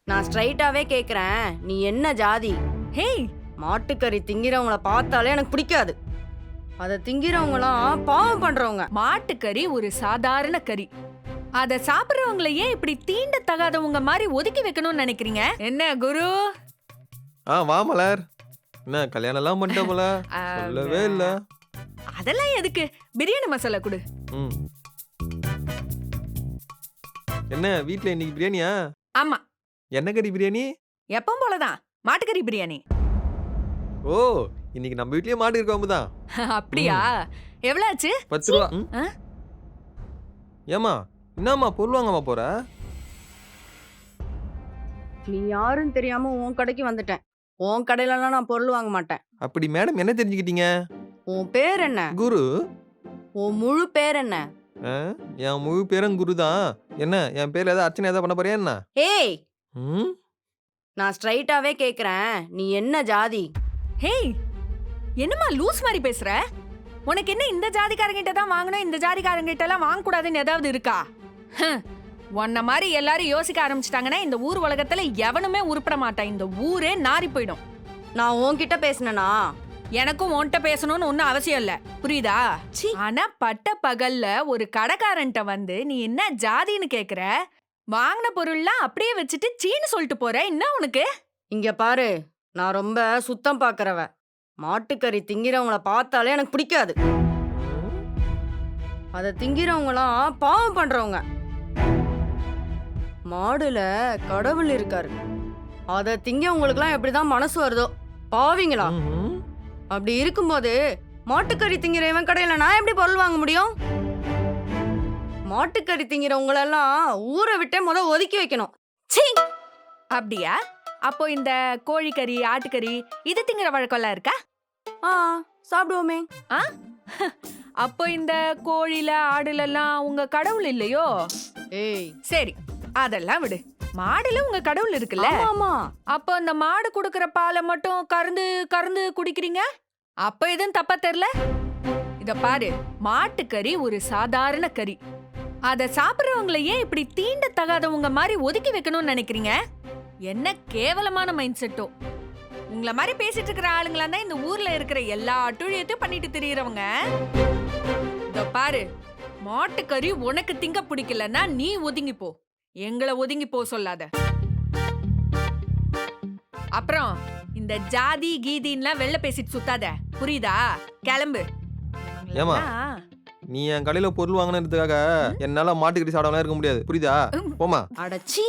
நான் ஸ்ட்ரைட்டாவே கேக்குறேன், நீ என்ன ஜாதி? ஹேய், மாட்டுக்கறி திங்கிறவங்கள பார்த்தாலே எனக்கு பிடிக்காது. அத திங்கிறவங்களாம் பாவம் பண்றவங்க. மாட்டுக்கறி ஒரு சாதாரண கறி. அத சாப்பிடுறவங்கள ஏன் இப்படி தீண்ட தகாதவங்க மாதிரி ஒதுக்கி வைக்கணும்னு நினைக்கிறீங்க? என்ன குரு? வா மலர். என்ன கல்யாணம் எல்லாம் பண்ணிட்ட போல? சொல்லவே இல்ல. அதெல்லாம் எதுக்கு? பிரியாணி மசாலா கொடு. ம். என்ன வீட்ல இன்னைக்கு பிரியாணியா? ஆமா, என்ன கறி பிரியாணி? எப்பவும் போலதான் மாட்டுக்கறி பிரியாணி. ஓ, இன்னைக்கு நம்ம வீட்லயே மாடு இருக்காம தான். அப்படியா? எவ்வளவு ஆச்சு? 10 ரூபா. ஆ? ஏமா என்னம்மா பொருள் வாங்கம்மா போற? நீ யாருன்னு தெரியாம உன் கடைக்கு வந்துட்டேன். உன் கடையிலலாம் நான் பொருள் வாங்க மாட்டேன். அப்படி மேடம் என்ன தெரிஞ்சுக்கிட்டீங்க? உன் பேர் என்ன? குரு. உன் முழு பேர் என்ன? என் முழு பேரும் குரு தான். என்ன என் பேர்ல ஏதாவது அர்ச்சனை ஏதாவது பண்ண போறியா என்ன? ஏய், ம்? நான் ஸ்ட்ரைட்டாவே கேக்குறேன், நீ என்ன ஜாதி? ஹேய், என்னம்மா லூஸ் மாதிரி பேசுற? உனக்கு என்ன இந்த ஜாதிக்காரங்கிட்ட தான் வாங்கணும், இந்த ஜாதிக்காரங்கிட்ட எல்லாம் வாங்க கூடாதுன்னு ஏதாவது இருக்கா? உன்ன மாதிரி எல்லாரும் யோசிக்க ஆரம்பிச்சிட்டாங்கன்னா இந்த ஊர் உலகத்துல எவனுமே உருப்பட மாட்டான். இந்த ஊரே நாரி போயிடும். நான் உன்கிட்ட பேசினனா? எனக்கும் உன்கிட்ட பேசணும்னு ஒன்னும் அவசியம் இல்ல, புரியுதா? ஆனா பட்ட பகல்ல ஒரு கடைக்காரன்ட்ட வந்து நீ என்ன ஜாதின்னு கேக்குற? வாங்கின பொருள்லாம் அப்படியே வச்சுட்டு சீன்னு சொல்லிட்டு போற. என்ன உனக்கு? இங்க பாரு, நான் ரொம்ப சுத்தம் பாக்குறவ. மாட்டுக்கறி திங்கிறவங்கள பார்த்தாலே எனக்கு பிடிக்காது. அத திங்கிறவங்களாம் பாவம் பண்றவங்க. மாடுல கடவுள் இருக்காரு. அத திங்க உங்களுக்குலாம் எப்படிதான் மனசு வருதோ பாவீங்களா? ம்ஹும். அப்படி இருக்கும்போது மாட்டுக்கறி திங்கிறவன் கடையில நான் எப்படி பொருள் வாங்க முடியும்? மாட்டுக்கறி திங்கிறவங்களெல்லாம் ஊரை விட்டே ஒதுக்கி வைக்கணும். சீ! அப்படியா? அப்போ இந்த கோழிக்கறி, ஆட்டுக்கறி இது திங்கிற வழக்கம்லாம் இருக்கா? சாப்பிடுவோமே. ஆ? அப்போ இந்த கோழில ஆடுலெல்லாம் உங்க கடவுள் இல்லையோ? ஏய், சரி, அதெல்லாம் விடு. மாடுல உங்க கடவுள் இருக்குல்ல? ஆமா. அப்போ அந்த மாடு குடுக்கற பாலை மட்டும் கறந்து கறந்து குடிக்கிறீங்க. அப்ப எதுவும் தப்பா தெரியல? இத பாரு, மாட்டுக்கறி ஒரு சாதாரண கறி. அத சாப்பிடுறவங்கள ஏன் இப்படி தீண்ட தகாதவங்க மாதிரி ஒதுக்கி வைக்கணும்னு நினைக்கிறீங்க? என்ன கேவலமான மைண்ட் செட்டோ. உங்கள மாதிரி பேசிட்டு இருக்கிற ஆளுங்களா தான் இந்த ஊர்ல இருக்கிற எல்லா அட்டுழியத்தையும் பண்ணிட்டு திரியறவங்க. இத பாரு, மாட்டுக்கறி உனக்கு திங்க பிடிக்கலன்னா நீ ஒதுங்கி போ. எங்களை ஒதுங்கி போ சொல்லாத. அப்புறம் இந்த ஜாதி கீதின்லாம் வெளில பேசிட்டு சுத்தாத, புரியுதா? கிளம்பு. ஏம்மா? நீ என் கடையில பொருள் வாங்கினதுக்காக என்னால மாட்டுக்கறி சாப்பிடாமலாம் இருக்க முடியாது, புரியுதா? போமா. அடச்சி.